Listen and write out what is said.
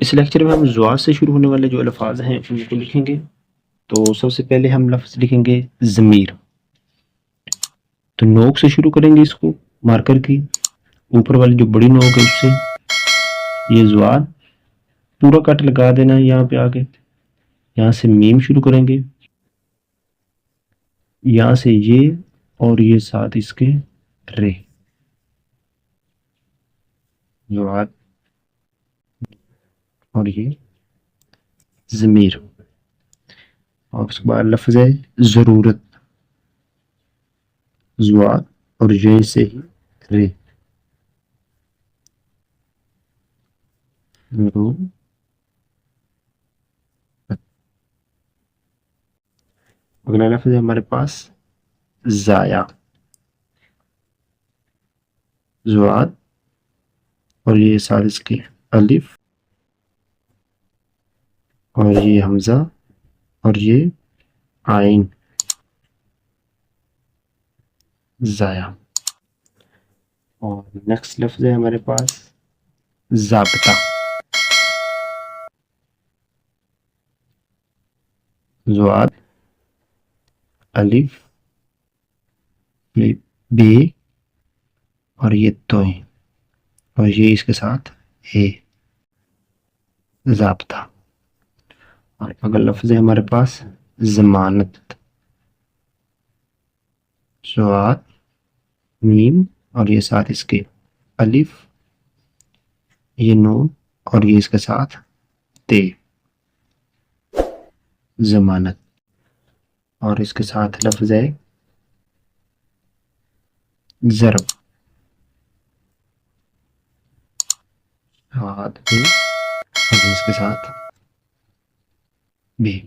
اس lecture میں ہم زوات سے شروع ہونے والے جو الفاظ ہیں ان کو لکھیں گے. تو سب سے پہلے ہم لفظ لکھیں گے ضمیر. تو نوک سے شروع کریں گے اس کو مارکر کی اوپر والی جو بڑی نوک ہے اس سے یہ زوات پورا کٹ لگا دینا ہے یہاں پہ آگے. یہاں سے میم شروع کریں گے, یہاں سے یہ اور یہ ساتھ اس کے رے زوات اور یہ ضمیر. اور اس کے بعد لفظ ہے ضرورت زوات اور یہ سے ہی رے اگلا لفظ ہے ہمارے پاس ضائع زوات اور یہ ساتھ اس کے الف اور یہ حمزہ اور یہ عین ضائع. اور نیکسٹ لفظ ہے ہمارے پاس ضابطہ زوات الف یہ بے اور یہ توئیں اور یہ اس کے ساتھ اے ضابطہ. اور اگر لفظ ہے ہمارے پاس ضمانت زوات میم اور یہ ساتھ اس کے الف یہ نون اور یہ اس کے ساتھ تے ضمانت. اور اس کے ساتھ لفظ ہے ضرب اور اس کے ساتھ بے.